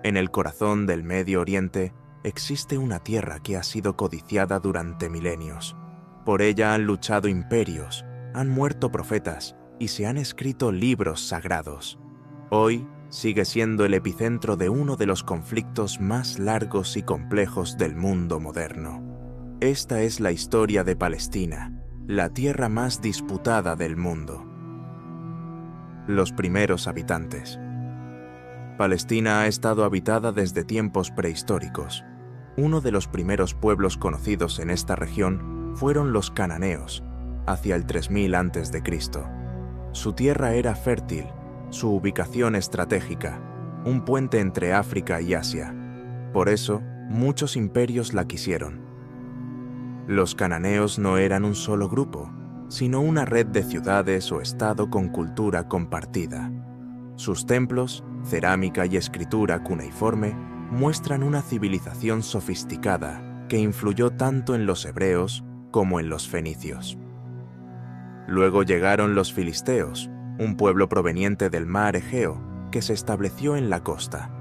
En el corazón del Medio Oriente existe una tierra que ha sido codiciada durante milenios. Por ella han luchado imperios, han muerto profetas y se han escrito libros sagrados. Hoy sigue siendo el epicentro de uno de los conflictos más largos y complejos del mundo moderno. Esta es la historia de Palestina, la tierra más disputada del mundo. Los primeros habitantes. Palestina ha estado habitada desde tiempos prehistóricos. Uno de los primeros pueblos conocidos en esta región fueron los cananeos, hacia el 3000 a.C. Su tierra era fértil, su ubicación estratégica, un puente entre África y Asia. Por eso, muchos imperios la quisieron. Los cananeos no eran un solo grupo, sino una red de ciudades o estado con cultura compartida. Sus templos, cerámica y escritura cuneiforme muestran una civilización sofisticada que influyó tanto en los hebreos como en los fenicios. Luego llegaron los filisteos, un pueblo proveniente del mar Egeo que se estableció en la costa.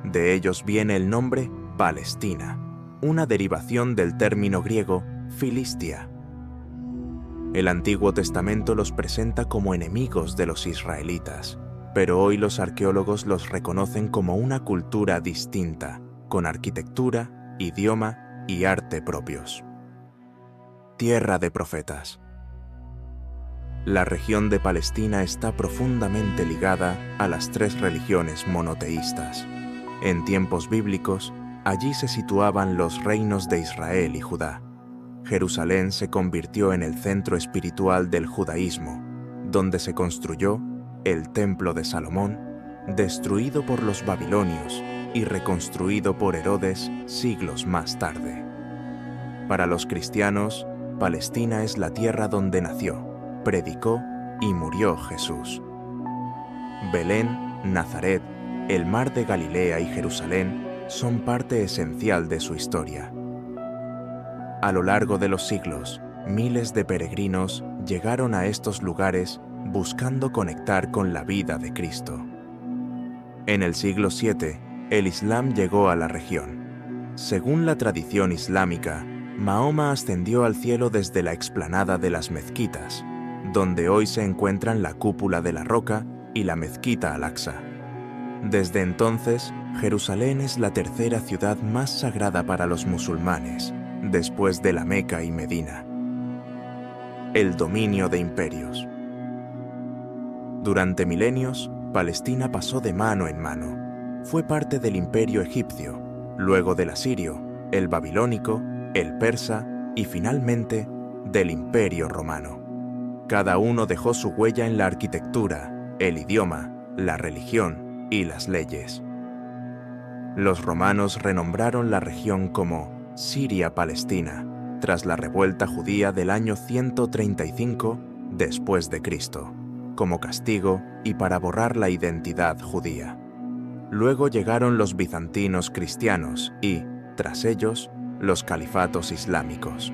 De ellos viene el nombre Palestina, una derivación del término griego Filistia. El Antiguo Testamento los presenta como enemigos de los israelitas, pero hoy los arqueólogos los reconocen como una cultura distinta, con arquitectura, idioma y arte propios. Tierra de profetas. La región de Palestina está profundamente ligada a las tres religiones monoteístas. En tiempos bíblicos, allí se situaban los reinos de Israel y Judá. Jerusalén se convirtió en el centro espiritual del judaísmo, donde se construyó el Templo de Salomón, destruido por los babilonios y reconstruido por Herodes siglos más tarde. Para los cristianos, Palestina es la tierra donde nació, predicó y murió Jesús. Belén, Nazaret, el mar de Galilea y Jerusalén son parte esencial de su historia. A lo largo de los siglos, miles de peregrinos llegaron a estos lugares buscando conectar con la vida de Cristo. En el siglo VII, el Islam llegó a la región. Según la tradición islámica, Mahoma ascendió al cielo desde la explanada de las mezquitas, donde hoy se encuentran la cúpula de la Roca y la mezquita Al-Aqsa. Desde entonces, Jerusalén es la tercera ciudad más sagrada para los musulmanes, después de la Meca y Medina. El dominio de imperios. Durante milenios, Palestina pasó de mano en mano. Fue parte del imperio egipcio, luego del asirio, el babilónico, el persa y finalmente del imperio romano. Cada uno dejó su huella en la arquitectura, el idioma, la religión y las leyes. Los romanos renombraron la región como Siria-Palestina, tras la revuelta judía del año 135 después de Cristo, como castigo y para borrar la identidad judía. Luego llegaron los bizantinos cristianos y, tras ellos, los califatos islámicos.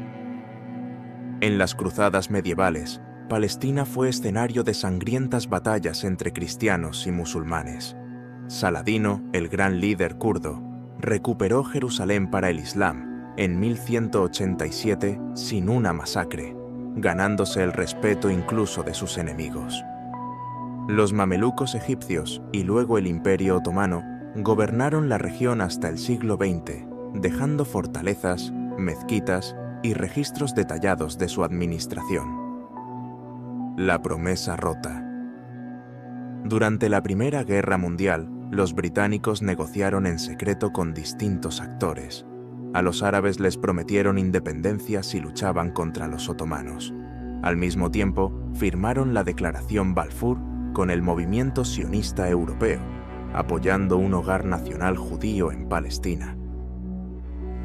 En las cruzadas medievales, Palestina fue escenario de sangrientas batallas entre cristianos y musulmanes. Saladino, el gran líder kurdo, recuperó Jerusalén para el Islam en 1187 sin una masacre, ganándose el respeto incluso de sus enemigos. Los mamelucos egipcios y luego el Imperio Otomano gobernaron la región hasta el siglo XX, dejando fortalezas, mezquitas y registros detallados de su administración. La promesa rota. Durante la Primera Guerra Mundial, los británicos negociaron en secreto con distintos actores. A los árabes les prometieron independencia si luchaban contra los otomanos. Al mismo tiempo, firmaron la Declaración Balfour con el movimiento sionista europeo, apoyando un hogar nacional judío en Palestina.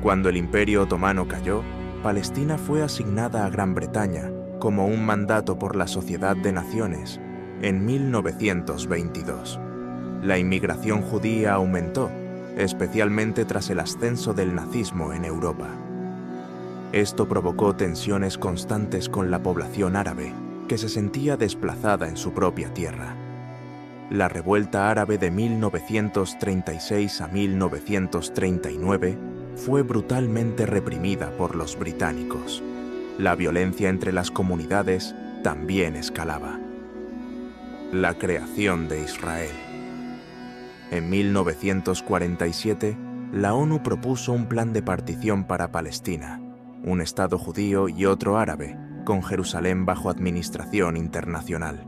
Cuando el Imperio Otomano cayó, Palestina fue asignada a Gran Bretaña como un mandato por la Sociedad de Naciones en 1922. La inmigración judía aumentó, especialmente tras el ascenso del nazismo en Europa. Esto provocó tensiones constantes con la población árabe, que se sentía desplazada en su propia tierra. La revuelta árabe de 1936 a 1939 fue brutalmente reprimida por los británicos. La violencia entre las comunidades también escalaba. La creación de Israel. En 1947, la ONU propuso un plan de partición para Palestina, un estado judío y otro árabe, con Jerusalén bajo administración internacional.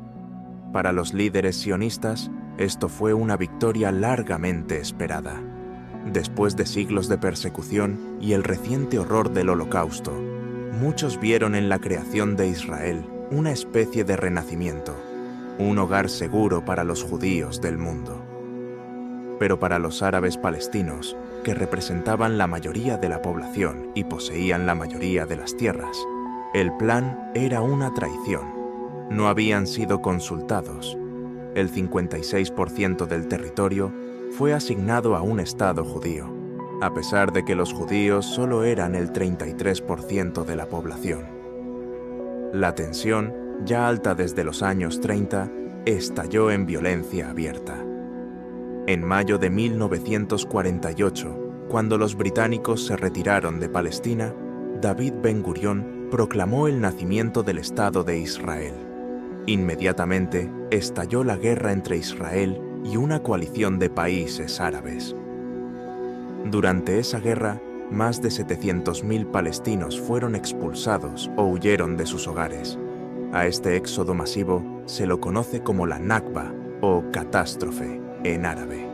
Para los líderes sionistas, esto fue una victoria largamente esperada. Después de siglos de persecución y el reciente horror del Holocausto, muchos vieron en la creación de Israel una especie de renacimiento, un hogar seguro para los judíos del mundo. Pero para los árabes palestinos, que representaban la mayoría de la población y poseían la mayoría de las tierras, el plan era una traición. No habían sido consultados. El 56% del territorio fue asignado a un estado judío, a pesar de que los judíos solo eran el 33% de la población. La tensión, ya alta desde los años 30, estalló en violencia abierta. En mayo de 1948, cuando los británicos se retiraron de Palestina, David Ben-Gurión proclamó el nacimiento del Estado de Israel. Inmediatamente estalló la guerra entre Israel y una coalición de países árabes. Durante esa guerra, más de 700.000 palestinos fueron expulsados o huyeron de sus hogares. A este éxodo masivo se lo conoce como la Nakba o catástrofe en árabe.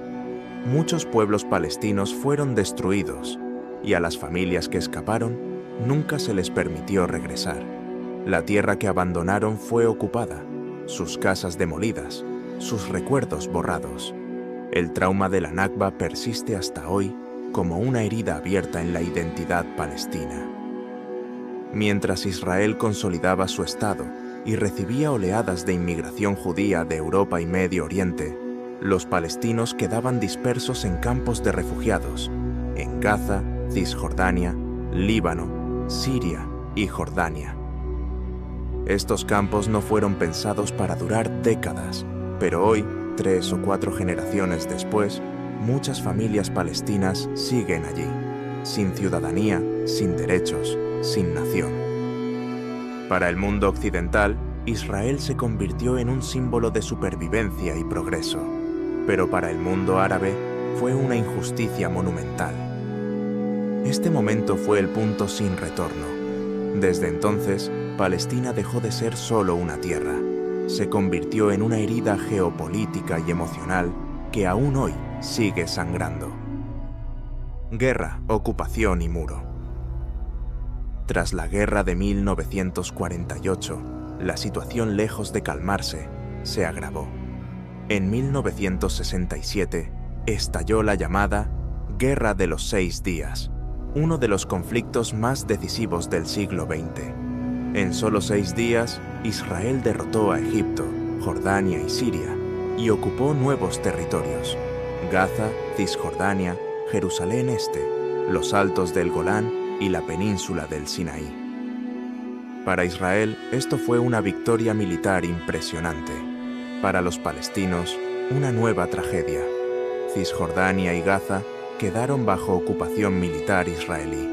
Muchos pueblos palestinos fueron destruidos y a las familias que escaparon nunca se les permitió regresar. La tierra que abandonaron fue ocupada, sus casas demolidas, sus recuerdos borrados. El trauma de la Nakba persiste hasta hoy como una herida abierta en la identidad palestina. Mientras Israel consolidaba su Estado y recibía oleadas de inmigración judía de Europa y Medio Oriente, los palestinos quedaban dispersos en campos de refugiados, en Gaza, Cisjordania, Líbano, Siria y Jordania. Estos campos no fueron pensados para durar décadas, pero hoy, 3 o 4 generaciones después, muchas familias palestinas siguen allí, sin ciudadanía, sin derechos, sin nación. Para el mundo occidental, Israel se convirtió en un símbolo de supervivencia y progreso, pero para el mundo árabe fue una injusticia monumental. Este momento fue el punto sin retorno. Desde entonces, Palestina dejó de ser solo una tierra. Se convirtió en una herida geopolítica y emocional que aún hoy sigue sangrando. Guerra, ocupación y muro. Tras la guerra de 1948, la situación, lejos de calmarse, se agravó. En 1967 estalló la llamada Guerra de los 6 días, uno de los conflictos más decisivos del siglo XX. En solo 6 días, Israel derrotó a Egipto, Jordania y Siria y ocupó nuevos territorios: Gaza, Cisjordania, Jerusalén Este, los Altos del Golán y la península del Sinaí. Para Israel, esto fue una victoria militar impresionante. Para los palestinos, una nueva tragedia. Cisjordania y Gaza quedaron bajo ocupación militar israelí.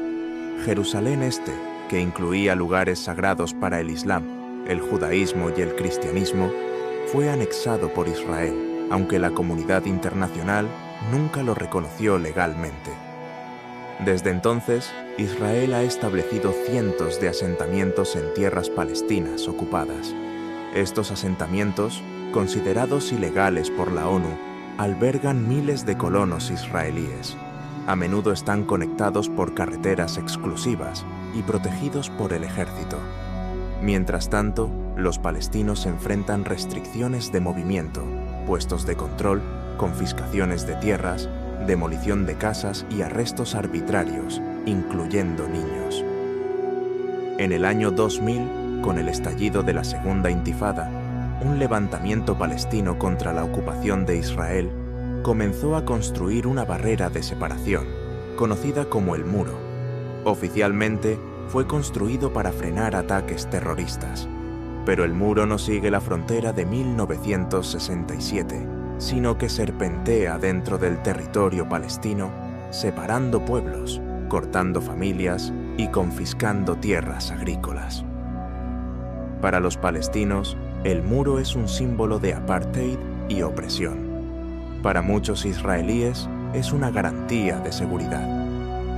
Jerusalén Este, que incluía lugares sagrados para el Islam, el judaísmo y el cristianismo, fue anexado por Israel, aunque la comunidad internacional nunca lo reconoció legalmente. Desde entonces, Israel ha establecido cientos de asentamientos en tierras palestinas ocupadas. Estos asentamientos, considerados ilegales por la ONU, albergan miles de colonos israelíes. A menudo están conectados por carreteras exclusivas y protegidos por el ejército. Mientras tanto, los palestinos enfrentan restricciones de movimiento, puestos de control, confiscaciones de tierras, demolición de casas y arrestos arbitrarios, incluyendo niños. En el año 2000, con el estallido de la Segunda Intifada, un levantamiento palestino contra la ocupación de Israel comenzó a construir una barrera de separación, conocida como el Muro. Oficialmente, fue construido para frenar ataques terroristas, pero el muro no sigue la frontera de 1967, sino que serpentea dentro del territorio palestino, separando pueblos, cortando familias y confiscando tierras agrícolas. Para los palestinos, el muro es un símbolo de apartheid y opresión. Para muchos israelíes, es una garantía de seguridad.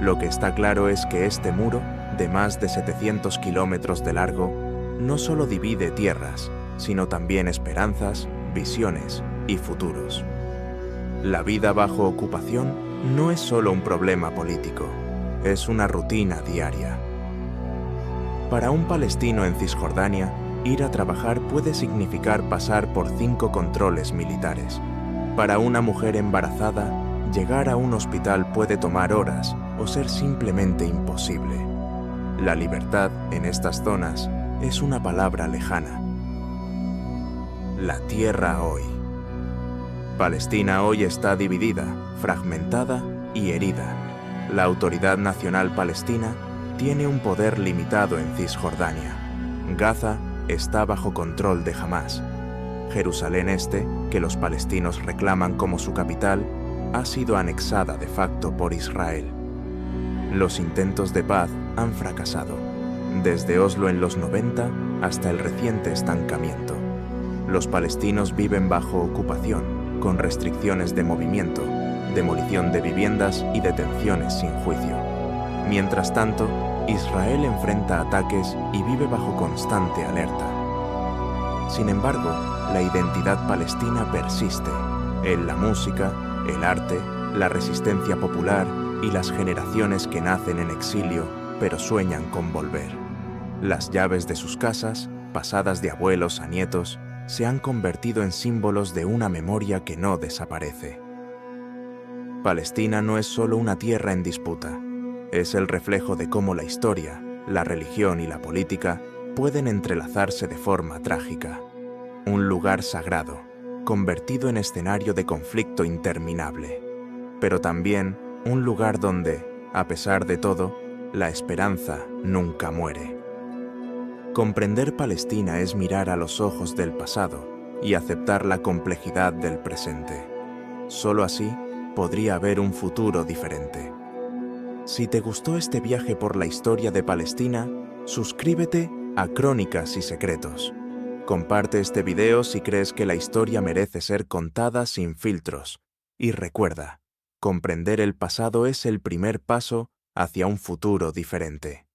Lo que está claro es que este muro, de más de 700 kilómetros de largo, no solo divide tierras, sino también esperanzas, visiones y futuros. La vida bajo ocupación no es solo un problema político, es una rutina diaria. Para un palestino en Cisjordania, ir a trabajar puede significar pasar por 5 controles militares. Para una mujer embarazada, llegar a un hospital puede tomar horas o ser simplemente imposible. La libertad en estas zonas es una palabra lejana. La tierra hoy. Palestina hoy está dividida, fragmentada y herida. La Autoridad Nacional Palestina tiene un poder limitado en Cisjordania. Gaza está bajo control de Hamás. Jerusalén Este, que los palestinos reclaman como su capital, ha sido anexada de facto por Israel. Los intentos de paz han fracasado, desde Oslo en los 90 hasta el reciente estancamiento. Los palestinos viven bajo ocupación, con restricciones de movimiento, demolición de viviendas y detenciones sin juicio. Mientras tanto, Israel enfrenta ataques y vive bajo constante alerta. Sin embargo, la identidad palestina persiste en la música, el arte, la resistencia popular y las generaciones que nacen en exilio pero sueñan con volver. Las llaves de sus casas, pasadas de abuelos a nietos, se han convertido en símbolos de una memoria que no desaparece. Palestina no es solo una tierra en disputa, es el reflejo de cómo la historia, la religión y la política pueden entrelazarse de forma trágica. Un lugar sagrado, convertido en escenario de conflicto interminable, pero también un lugar donde, a pesar de todo, la esperanza nunca muere. Comprender Palestina es mirar a los ojos del pasado y aceptar la complejidad del presente. Solo así podría haber un futuro diferente. Si te gustó este viaje por la historia de Palestina, suscríbete a Crónicas y Secretos. Comparte este video si crees que la historia merece ser contada sin filtros. Y recuerda, comprender el pasado es el primer paso hacia un futuro diferente.